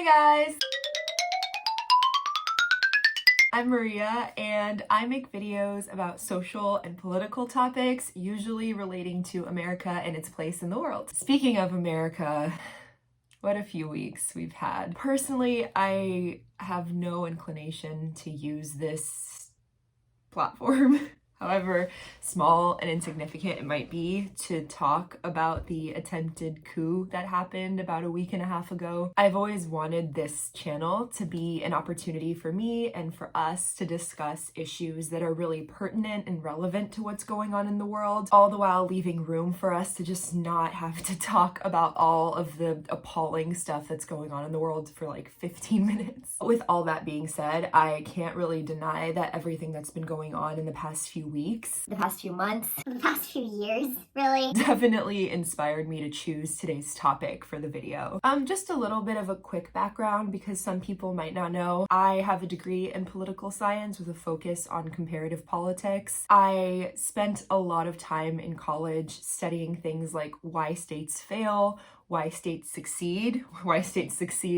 Hey guys! I'm Maria and I make videos about social and political topics, usually relating to America and its place in the world. Speaking of America, what a few weeks we've had. Personally, I have no inclination to use this platform, however small and insignificant it might be, to talk about the attempted coup that happened about a week and a half ago. I've always wanted this channel to be an opportunity for me and for us to discuss issues that are really pertinent and relevant to what's going on in the world, all the while leaving room for us to just not have to talk about all of the appalling stuff that's going on in the world for like 15 minutes. With all that being said, I can't really deny that everything that's been going on in the past few weeks, the past few months, the past few years, really, definitely inspired me to choose today's topic for the video. Just a little bit of a quick background because some people might not know. I have a degree in political science with a focus on comparative politics. I spent a lot of time in college studying things like why states fail, why states succeed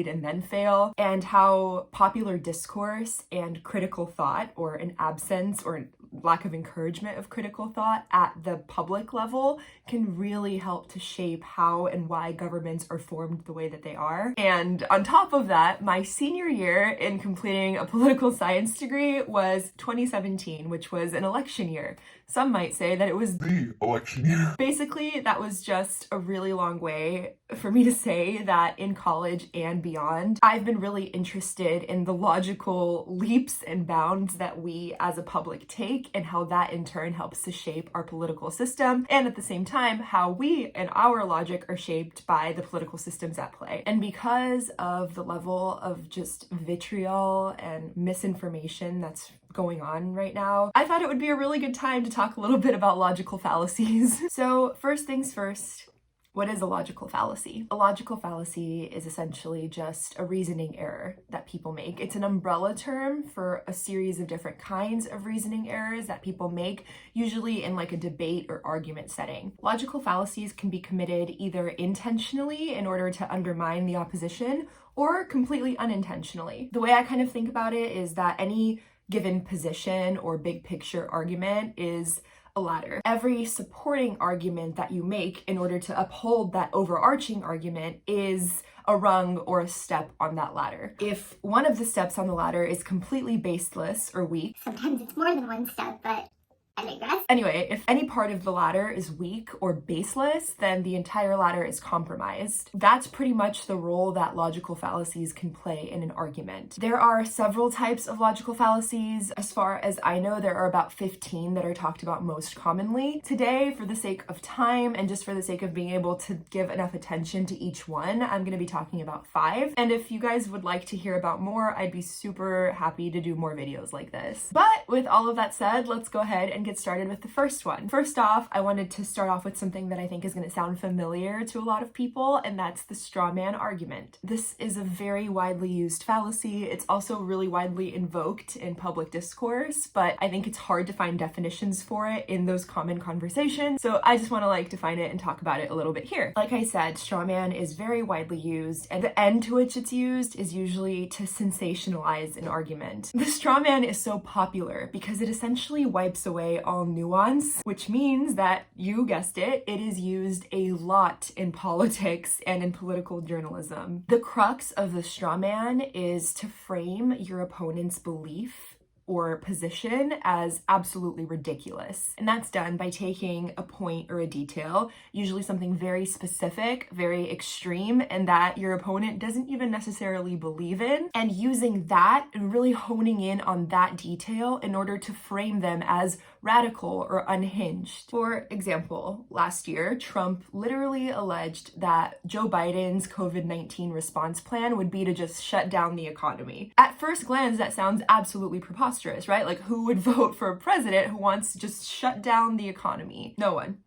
and then fail, and how popular discourse and critical thought, or an absence or lack of encouragement of critical thought at the public level, can really help to shape how and why governments are formed the way that they are. And on top of that, my senior year in completing a political science degree was 2017, which was an election year. Some might say that it was the election year. Basically, that was just a really long way for me to say that in college and beyond, I've been really interested in the logical leaps and bounds that we as a public take and how that in turn helps to shape our political system, and at the same time, how we and our logic are shaped by the political systems at play. And because of the level of just vitriol and misinformation that's going on right now, I thought it would be a really good time to talk a little bit about logical fallacies. So first things first, what is a logical fallacy? A logical fallacy is essentially just a reasoning error that people make. It's an umbrella term for a series of different kinds of reasoning errors that people make, usually in like a debate or argument setting. Logical fallacies can be committed either intentionally in order to undermine the opposition or completely unintentionally. The way I kind of think about it is that any given position or big picture argument is a ladder. Every supporting argument that you make in order to uphold that overarching argument is a rung or a step on that ladder. If one of the steps on the ladder is completely baseless or weak, sometimes it's more than one step, but I digress. Anyway, if any part of the ladder is weak or baseless, then the entire ladder is compromised. That's pretty much the role that logical fallacies can play in an argument. There are several types of logical fallacies. As far as I know, there are about 15 that are talked about most commonly. Today, for the sake of time and just for the sake of being able to give enough attention to each one, I'm going to be talking about 5. And if you guys would like to hear about more, I'd be super happy to do more videos like this. But with all of that said, let's go ahead and get started with the first one. First off, I wanted to start off with something that I think is going to sound familiar to a lot of people, and that's the straw man argument. This is a very widely used fallacy. It's also really widely invoked in public discourse, but I think it's hard to find definitions for it in those common conversations. So I just want to define it and talk about it a little bit here. Like I said, straw man is very widely used, and the end to which it's used is usually to sensationalize an argument. The straw man is so popular because it essentially wipes away all nuance, which means that, you guessed it, it is used a lot in politics and in political journalism. The crux of the straw man is to frame your opponent's belief or position as absolutely ridiculous. And that's done by taking a point or a detail, usually something very specific, very extreme, and that your opponent doesn't even necessarily believe in, and using that and really honing in on that detail in order to frame them as radical or unhinged. For example, last year, Trump literally alleged that Joe Biden's COVID-19 response plan would be to just shut down the economy. At first glance, that sounds absolutely preposterous, right? Like, who would vote for a president who wants to just shut down the economy? No one.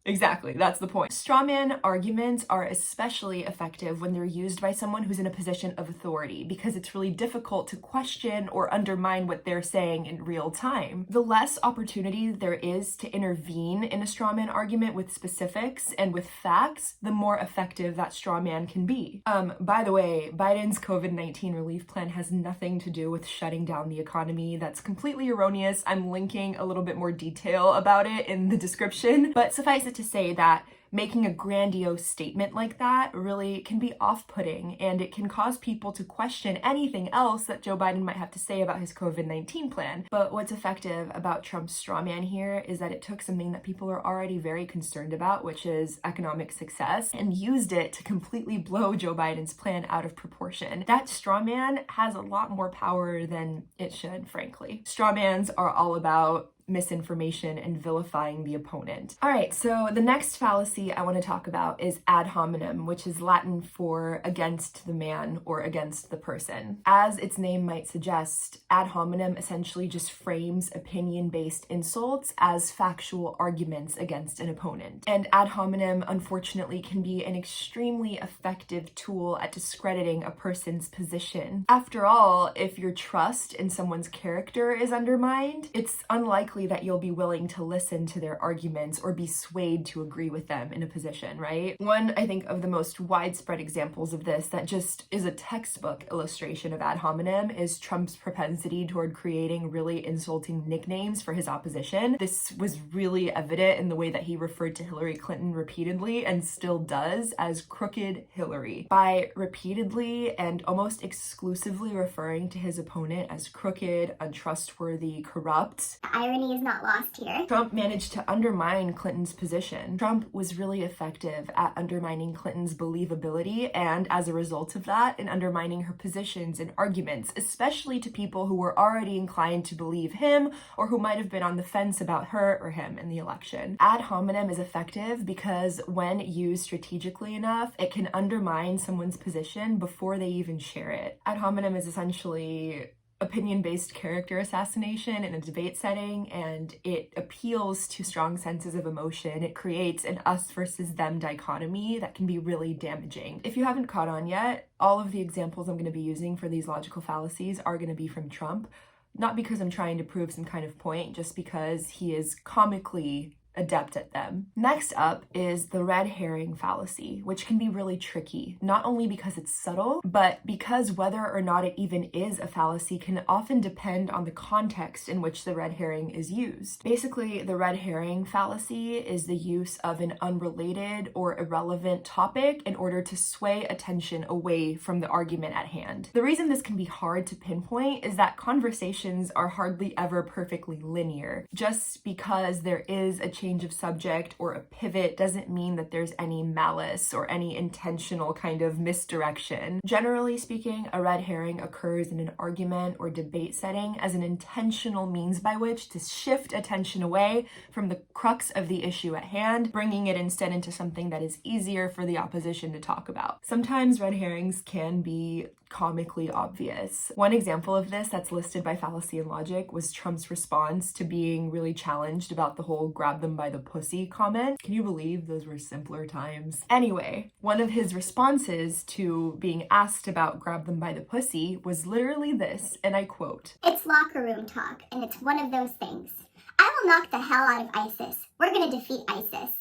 Exactly, that's the point. Strawman arguments are especially effective when they're used by someone who's in a position of authority because it's really difficult to question or undermine what they're saying in real time. The less opportunity there is to intervene in a strawman argument with specifics and with facts, the more effective that strawman can be. By the way, Biden's COVID-19 relief plan has nothing to do with shutting down the economy. That's completely erroneous. I'm linking a little bit more detail about it in the description, but suffice it to say that making a grandiose statement like that really can be off-putting, and it can cause people to question anything else that Joe Biden might have to say about his COVID-19 plan. But what's effective about Trump's strawman here is that it took something that people are already very concerned about, which is economic success, and used it to completely blow Joe Biden's plan out of proportion. That strawman has a lot more power than it should, frankly. Strawmans are all about misinformation and vilifying the opponent. All right, so the next fallacy I want to talk about is ad hominem, which is Latin for against the man or against the person. As its name might suggest, ad hominem essentially just frames opinion-based insults as factual arguments against an opponent. And ad hominem, unfortunately, can be an extremely effective tool at discrediting a person's position. After all, if your trust in someone's character is undermined, it's unlikely that you'll be willing to listen to their arguments or be swayed to agree with them in a position, right? One, I think, of the most widespread examples of this that just is a textbook illustration of ad hominem is Trump's propensity toward creating really insulting nicknames for his opposition. This was really evident in the way that he referred to Hillary Clinton repeatedly and still does as Crooked Hillary. By repeatedly and almost exclusively referring to his opponent as crooked, untrustworthy, corrupt, The irony is not lost here. Trump managed to undermine Clinton's position. Trump was really effective at undermining Clinton's believability, and as a result of that, in undermining her positions and arguments, especially to people who were already inclined to believe him or who might have been on the fence about her or him in the election. Ad hominem is effective because when used strategically enough, it can undermine someone's position before they even share it. Ad hominem is essentially opinion-based character assassination in a debate setting, and it appeals to strong senses of emotion. It creates an us versus them dichotomy that can be really damaging. If you haven't caught on yet, all of the examples I'm going to be using for these logical fallacies are going to be from Trump, not because I'm trying to prove some kind of point, just because he is comically adept at them. Next up is the red herring fallacy, which can be really tricky, not only because it's subtle, but because whether or not it even is a fallacy can often depend on the context in which the red herring is used. Basically, the red herring fallacy is the use of an unrelated or irrelevant topic in order to sway attention away from the argument at hand. The reason this can be hard to pinpoint is that conversations are hardly ever perfectly linear. Just because there is a change of subject or a pivot doesn't mean that there's any malice or any intentional kind of misdirection. Generally speaking, a red herring occurs in an argument or debate setting as an intentional means by which to shift attention away from the crux of the issue at hand, bringing it instead into something that is easier for the opposition to talk about. Sometimes red herrings can be comically obvious. One example of this that's listed by Fallacy and Logic was Trump's response to being really challenged about the whole grab them by the pussy comment. Can you believe those were simpler times? Anyway, one of his responses to being asked about grab them by the pussy was literally this, and I quote, It's locker room talk, and it's one of those things. I will knock the hell out of ISIS. We're gonna defeat ISIS.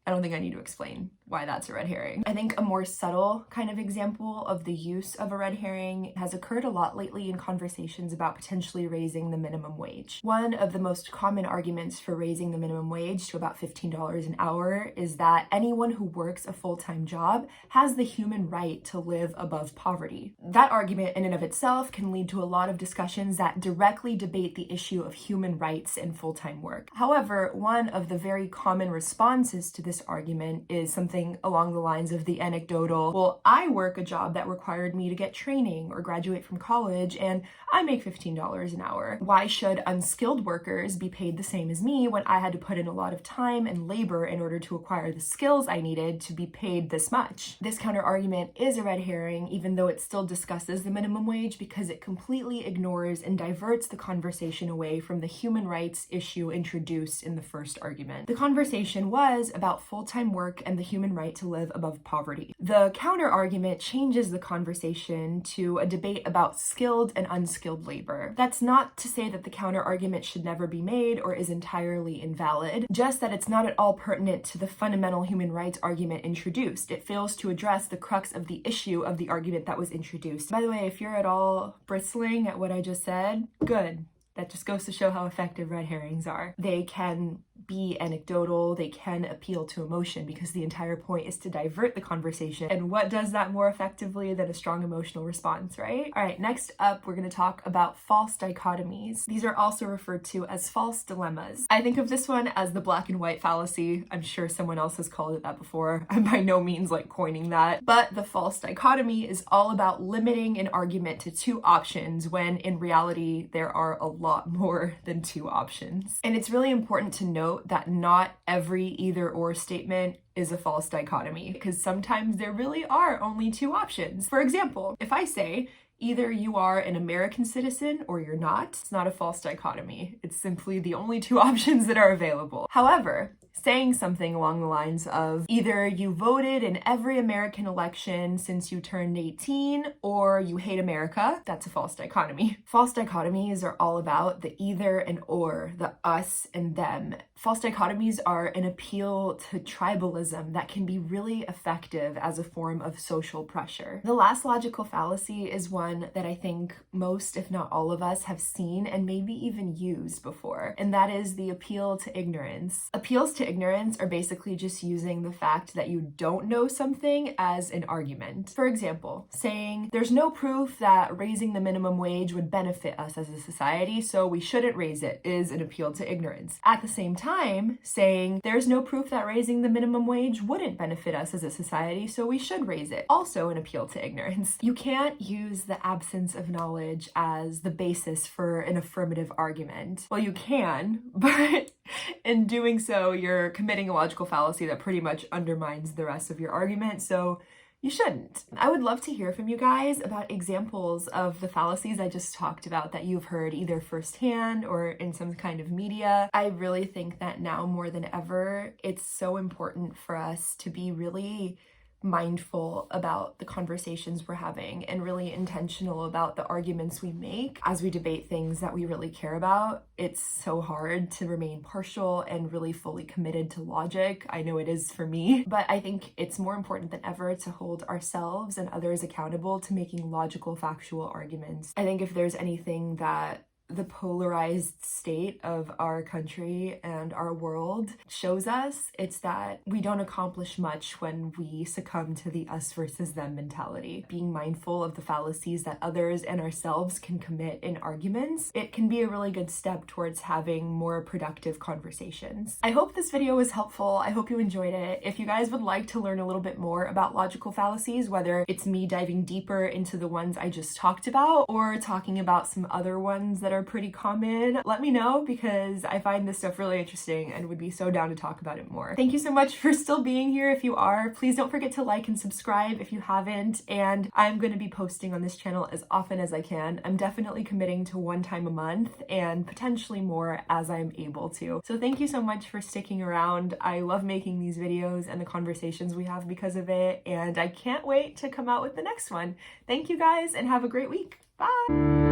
I don't think I need to explain why that's a red herring. I think a more subtle kind of example of the use of a red herring has occurred a lot lately in conversations about potentially raising the minimum wage. One of the most common arguments for raising the minimum wage to about $15 an hour is that anyone who works a full-time job has the human right to live above poverty. That argument in and of itself can lead to a lot of discussions that directly debate the issue of human rights and full-time work. However, one of the very common responses to this argument is something something along the lines of the anecdotal, well, I work a job that required me to get training or graduate from college and I make $15 an hour. Why should unskilled workers be paid the same as me when I had to put in a lot of time and labor in order to acquire the skills I needed to be paid this much? This counter argument is a red herring, even though it still discusses the minimum wage, because it completely ignores and diverts the conversation away from the human rights issue introduced in the first argument. The conversation was about full-time work and the human right to live above poverty. The counter argument changes the conversation to a debate about skilled and unskilled labor. That's not to say that the counter argument should never be made or is entirely invalid, just that it's not at all pertinent to the fundamental human rights argument introduced. It fails to address the crux of the issue of the argument that was introduced. By the way, if you're at all bristling at what I just said, good. That just goes to show how effective red herrings are. They can be anecdotal, they can appeal to emotion, because the entire point is to divert the conversation. And what does that more effectively than a strong emotional response, right? All right, next up, we're going to talk about false dichotomies. These are also referred to as false dilemmas. I think of this one as the black and white fallacy. I'm sure someone else has called it that before. I'm by no means like coining that. But the false dichotomy is all about limiting an argument to two options when in reality there are a lot more than two options. And it's really important to note that not every either or statement is a false dichotomy, because sometimes there really are only two options. For example, if I say, either you are an American citizen or you're not, it's not a false dichotomy. It's simply the only two options that are available. However, saying something along the lines of either you voted in every American election since you turned 18 or you hate America, that's a false dichotomy. False dichotomies are all about the either and or, the us and them. False dichotomies are an appeal to tribalism that can be really effective as a form of social pressure. The last logical fallacy is one that I think most, if not all of us, have seen and maybe even used before, and that is the appeal to ignorance. Appeals to ignorance are basically just using the fact that you don't know something as an argument. For example, saying there's no proof that raising the minimum wage would benefit us as a society, so we shouldn't raise it, is an appeal to ignorance. At the same time, saying there's no proof that raising the minimum wage wouldn't benefit us as a society, so we should raise it, also an appeal to ignorance. You can't use the absence of knowledge as the basis for an affirmative argument. Well, you can, but in doing so, you're committing a logical fallacy that pretty much undermines the rest of your argument, so you shouldn't. I would love to hear from you guys about examples of the fallacies I just talked about that you've heard either firsthand or in some kind of media. I really think that now more than ever, it's so important for us to be really mindful about the conversations we're having and really intentional about the arguments we make as we debate things that we really care about. It's so hard to remain partial and really fully committed to logic. I know it is for me, but I think it's more important than ever to hold ourselves and others accountable to making logical, factual arguments. I think if there's anything that the polarized state of our country and our world shows us, it's that we don't accomplish much when we succumb to the us versus them mentality. Being mindful of the fallacies that others and ourselves can commit in arguments, it can be a really good step towards having more productive conversations. I hope this video was helpful. I hope you enjoyed it. If you guys would like to learn a little bit more about logical fallacies, whether it's me diving deeper into the ones I just talked about or talking about some other ones that are pretty common, let me know, because I find this stuff really interesting and would be so down to talk about it more. Thank you so much for still being here. If you are, please don't forget to like and subscribe if you haven't, and I'm going to be posting on this channel as often as I can. I'm definitely committing to one time a month and potentially more as I'm able to. So thank you so much for sticking around. I love making these videos and the conversations we have because of it, and I can't wait to come out with the next one. Thank you guys and have a great week. Bye!